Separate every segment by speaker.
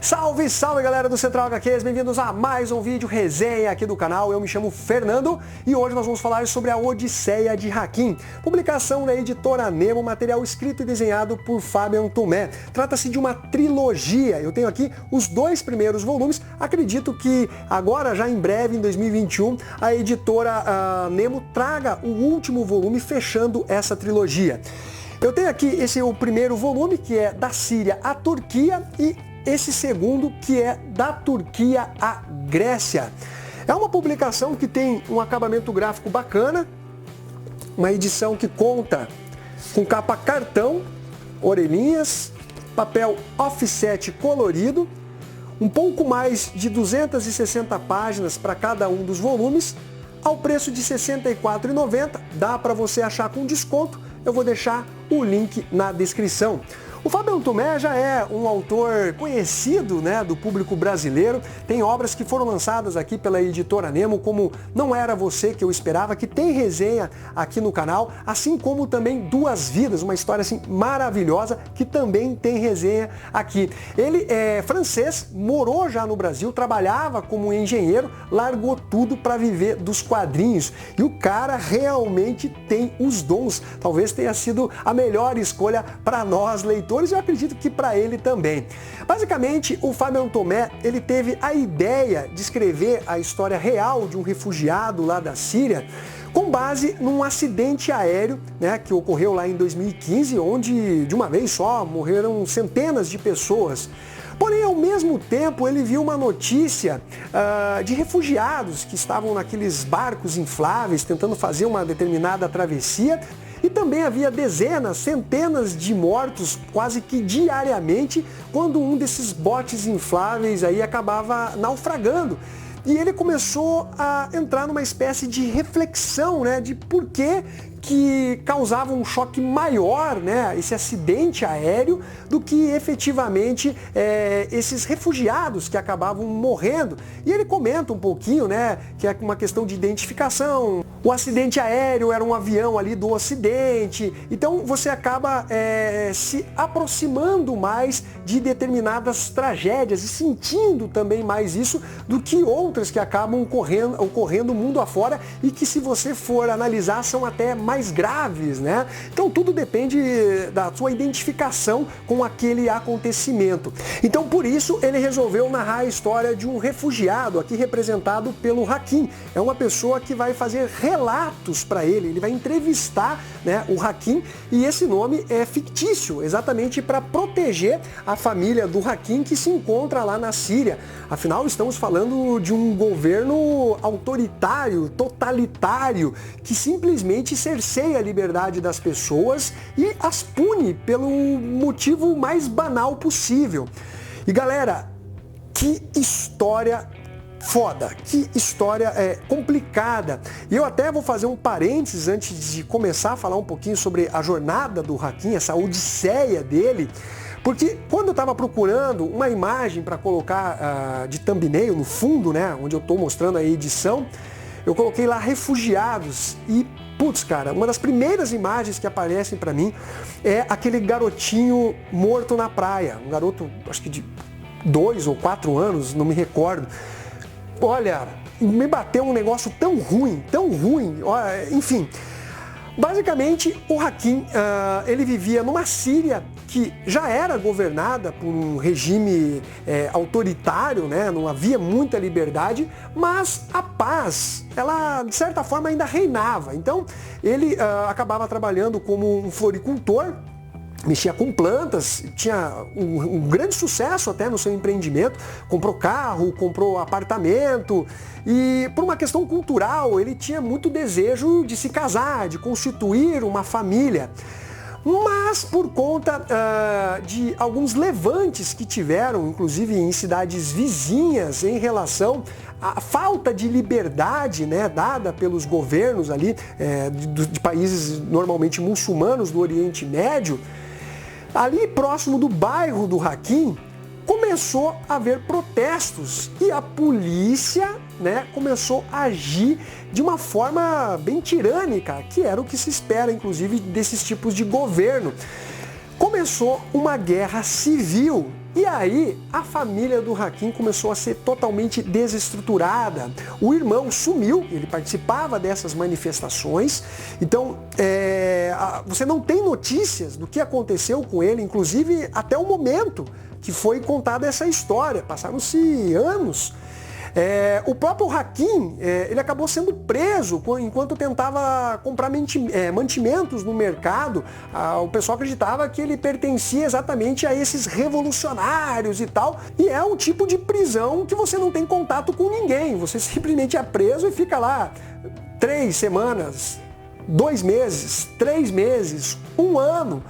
Speaker 1: Salve, salve galera do Central HQs, bem-vindos a mais um vídeo resenha aqui do canal. Eu me chamo Fernando e hoje nós vamos falar sobre a Odisseia de Hakim, publicação da editora Nemo, material escrito e desenhado por Fabian Tumé. Trata-se de uma trilogia, eu tenho aqui os dois primeiros volumes, acredito que agora, já em breve, em 2021, a editora Nemo traga o último volume fechando essa trilogia. Eu tenho aqui o primeiro volume, que é da Síria à Turquia, e esse segundo, que é da Turquia à Grécia. É uma publicação que tem um acabamento gráfico bacana, uma edição que conta com capa cartão, orelhinhas, papel offset colorido, um pouco mais de 260 páginas para cada um dos volumes, ao preço de R$ 64,90. Dá para você achar com desconto, eu vou deixar o link na descrição. O Fabian Tumé já é um autor conhecido, né, do público brasileiro. Tem obras que foram lançadas aqui pela editora Nemo, como Não Era Você Que Eu Esperava, que tem resenha aqui no canal, assim como também Duas Vidas, uma história assim maravilhosa, que também tem resenha aqui. Ele é francês, morou já no Brasil, trabalhava como engenheiro, largou tudo para viver dos quadrinhos. E o cara realmente tem os dons. Talvez tenha sido a melhor escolha para nós, leitores. Eu acredito que para ele também. Basicamente, o Fabian Tumé, ele teve a ideia de escrever a história real de um refugiado lá da Síria, com base num acidente aéreo, né, que ocorreu lá em 2015, onde de uma vez só morreram centenas de pessoas. Porém, ao mesmo tempo, ele viu uma notícia de refugiados que estavam naqueles barcos infláveis tentando fazer uma determinada travessia. E também havia dezenas, centenas de mortos quase que diariamente quando um desses botes infláveis aí acabava naufragando. E ele começou a entrar numa espécie de reflexão, né, de por que causava um choque maior, né, esse acidente aéreo, do que efetivamente esses refugiados que acabavam morrendo. E ele comenta um pouquinho, né, que é uma questão de identificação. O acidente aéreo era um avião ali do Ocidente, então você acaba se aproximando mais de determinadas tragédias e sentindo também mais isso do que outras que acabam ocorrendo mundo afora e que, se você for analisar, são até mais graves, né? Então tudo depende da sua identificação com aquele acontecimento. Então, por isso, ele resolveu narrar a história de um refugiado, aqui representado pelo Hakim. É uma pessoa que vai fazer relatos para ele vai entrevistar, né, o Hakim, e esse nome é fictício, exatamente para proteger a família do Hakim, que se encontra lá na Síria. Afinal, estamos falando de um governo autoritário, totalitário, que simplesmente cerceia a liberdade das pessoas e as pune pelo motivo mais banal possível. E galera, que história foda, que história complicada. E eu até vou fazer um parênteses antes de começar a falar um pouquinho sobre a jornada do Hakim, essa odisseia dele, porque quando eu estava procurando uma imagem para colocar de thumbnail no fundo, né, onde eu estou mostrando a edição, eu coloquei lá refugiados e, putz, cara, uma das primeiras imagens que aparecem para mim é aquele garotinho morto na praia, um garoto, acho que de 2 ou 4 anos, não me recordo. Olha, me bateu um negócio tão ruim, enfim. Basicamente, o Hakim, ele vivia numa Síria que já era governada por um regime autoritário, né? Não havia muita liberdade, mas a paz, ela de certa forma ainda reinava. Então, ele acabava trabalhando como um floricultor, mexia com plantas, tinha um grande sucesso até no seu empreendimento, comprou carro, comprou apartamento e, por uma questão cultural, ele tinha muito desejo de se casar, de constituir uma família. Mas por conta de alguns levantes que tiveram, inclusive em cidades vizinhas, em relação à falta de liberdade, né, dada pelos governos ali de países normalmente muçulmanos do Oriente Médio, ali próximo do bairro do Hakim, começou a haver protestos e a polícia, né, começou a agir de uma forma bem tirânica, que era o que se espera, inclusive, desses tipos de governo. Começou uma guerra civil E aí, a família do Hakim começou a ser totalmente desestruturada. O irmão sumiu, ele participava dessas manifestações. Então, você não tem notícias do que aconteceu com ele, inclusive até o momento que foi contada essa história. Passaram-se anos. O próprio Hakim, ele acabou sendo preso enquanto tentava comprar mantimentos no mercado. O pessoal acreditava que ele pertencia exatamente a esses revolucionários e tal. E é um tipo de prisão que você não tem contato com ninguém. Você simplesmente é preso e fica lá 3 semanas, 2 meses, 3 meses, 1 ano.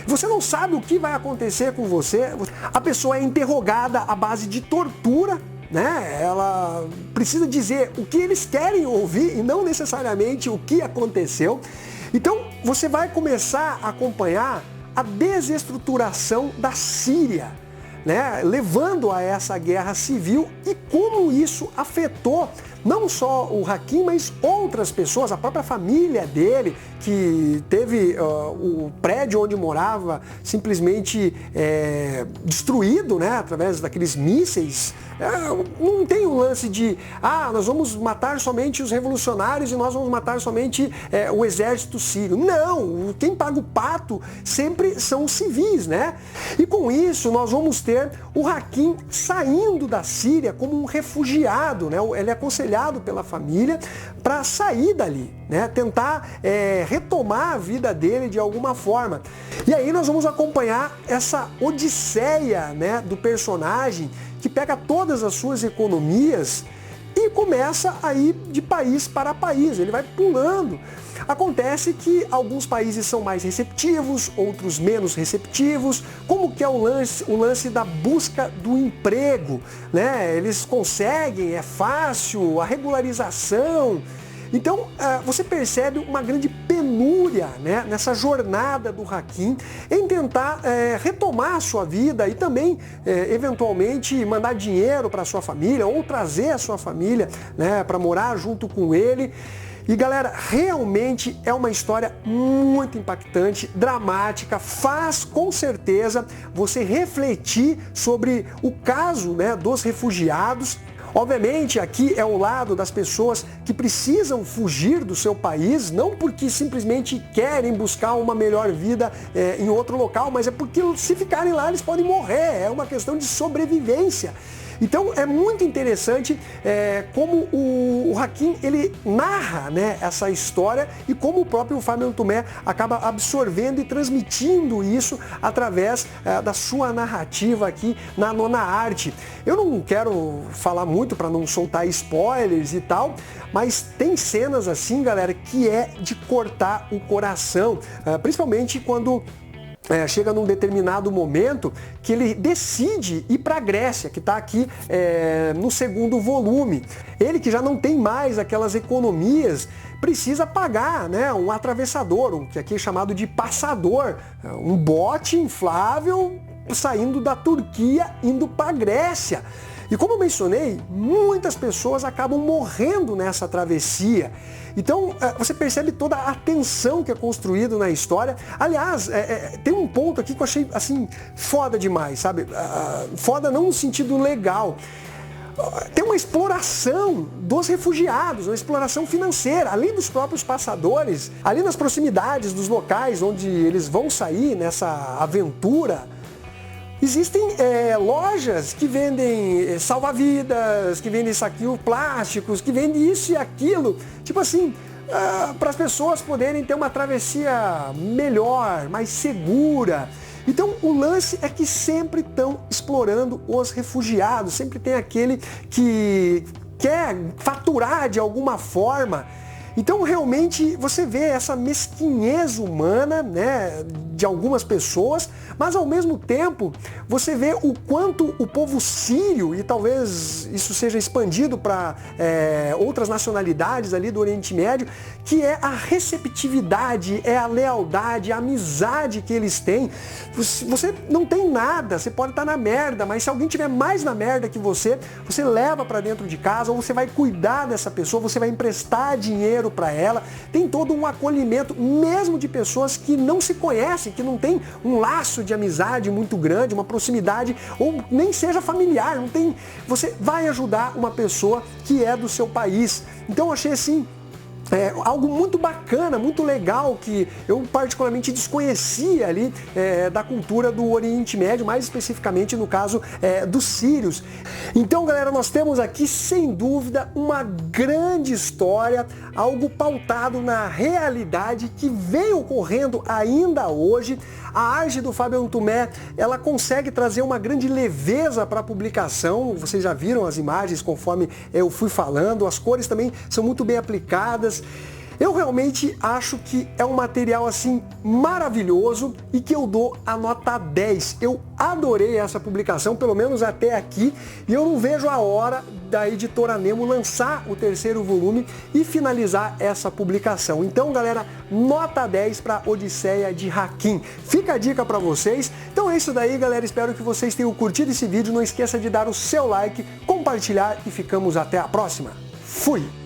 Speaker 1: Você não sabe o que vai acontecer com você. A pessoa é interrogada à base de tortura, né? Ela precisa dizer o que eles querem ouvir e não necessariamente o que aconteceu. Então você vai começar a acompanhar a desestruturação da Síria, né? Levando a essa guerra civil e como isso afetou não só o Hakim, mas outras pessoas, a própria família dele, que teve o prédio onde morava simplesmente destruído, né, através daqueles mísseis. Não tem um lance de, nós vamos matar somente os revolucionários e nós vamos matar somente o exército sírio. Não, quem paga o pato sempre são os civis, né? E com isso nós vamos ter o Hakim saindo da Síria como um refugiado, né? Ele é aconselhado pela família para sair dali, né? Tentar retomar a vida dele de alguma forma. E aí nós vamos acompanhar essa odisseia, né, do personagem que pega todas as suas economias e começa a ir de país para país, ele vai pulando. Acontece que alguns países são mais receptivos, outros menos receptivos. Como que é o lance da busca do emprego, né? Eles conseguem, é fácil, a regularização. Então, você percebe uma grande penúria, né, nessa jornada do Hakim em tentar retomar a sua vida e também, eventualmente, mandar dinheiro para a sua família ou trazer a sua família, né, para morar junto com ele. E galera, realmente é uma história muito impactante, dramática, faz com certeza você refletir sobre o caso, né, dos refugiados. Obviamente aqui é o lado das pessoas que precisam fugir do seu país, não porque simplesmente querem buscar uma melhor vida em outro local, mas é porque se ficarem lá eles podem morrer, é uma questão de sobrevivência. Então é muito interessante como o Hakim ele narra, né, essa história e como o próprio Fábio Tomé acaba absorvendo e transmitindo isso através da sua narrativa aqui na Nona Arte. Eu não quero falar muito para não soltar spoilers e tal, mas tem cenas assim, galera, que é de cortar o coração, principalmente quando chega num determinado momento que ele decide ir para a Grécia, que está aqui no segundo volume. Ele que já não tem mais aquelas economias, precisa pagar, né, um atravessador, que aqui é chamado de passador, um bote inflável saindo da Turquia indo para a Grécia. E como eu mencionei, muitas pessoas acabam morrendo nessa travessia. Então, você percebe toda a tensão que é construído na história. Aliás, tem um ponto aqui que eu achei, assim, foda demais, sabe? Foda não no sentido legal. Tem uma exploração dos refugiados, uma exploração financeira, além dos próprios passadores, ali nas proximidades dos locais onde eles vão sair nessa aventura. Existem lojas que vendem salva-vidas, que vendem saquinhos plásticos, que vendem isso e aquilo, tipo assim, para as pessoas poderem ter uma travessia melhor, mais segura. Então o lance é que sempre estão explorando os refugiados, sempre tem aquele que quer faturar de alguma forma. Então realmente você vê essa mesquinhez humana, né, de algumas pessoas, mas ao mesmo tempo você vê o quanto o povo sírio, e talvez isso seja expandido para outras nacionalidades ali do Oriente Médio, que é a receptividade, é a lealdade, a amizade que eles têm. Você não tem nada, você pode estar na merda, mas se alguém tiver mais na merda que você leva para dentro de casa, ou você vai cuidar dessa pessoa, você vai emprestar dinheiro para ela, tem todo um acolhimento, mesmo de pessoas que não se conhecem, conhece, que não tem um laço de amizade muito grande, uma proximidade, ou nem seja familiar, não tem, você vai ajudar uma pessoa que é do seu país. Então eu achei assim, algo muito bacana, muito legal, que eu particularmente desconhecia ali da cultura do Oriente Médio, mais especificamente no caso dos sírios. Então, galera, nós temos aqui, sem dúvida, uma grande história, algo pautado na realidade que vem ocorrendo ainda hoje. A arte do Fábio Antumet, ela consegue trazer uma grande leveza para a publicação. Vocês já viram as imagens conforme eu fui falando, as cores também são muito bem aplicadas. Eu realmente acho que é um material assim maravilhoso e que eu dou a nota 10. Eu adorei essa publicação, pelo menos até aqui, e eu não vejo a hora da editora Nemo lançar o terceiro volume e finalizar essa publicação. Então, galera, nota 10 para Odisseia de Hakim. Fica a dica para vocês. Então é isso daí, galera. Espero que vocês tenham curtido esse vídeo. Não esqueça de dar o seu like, compartilhar e ficamos até a próxima. Fui!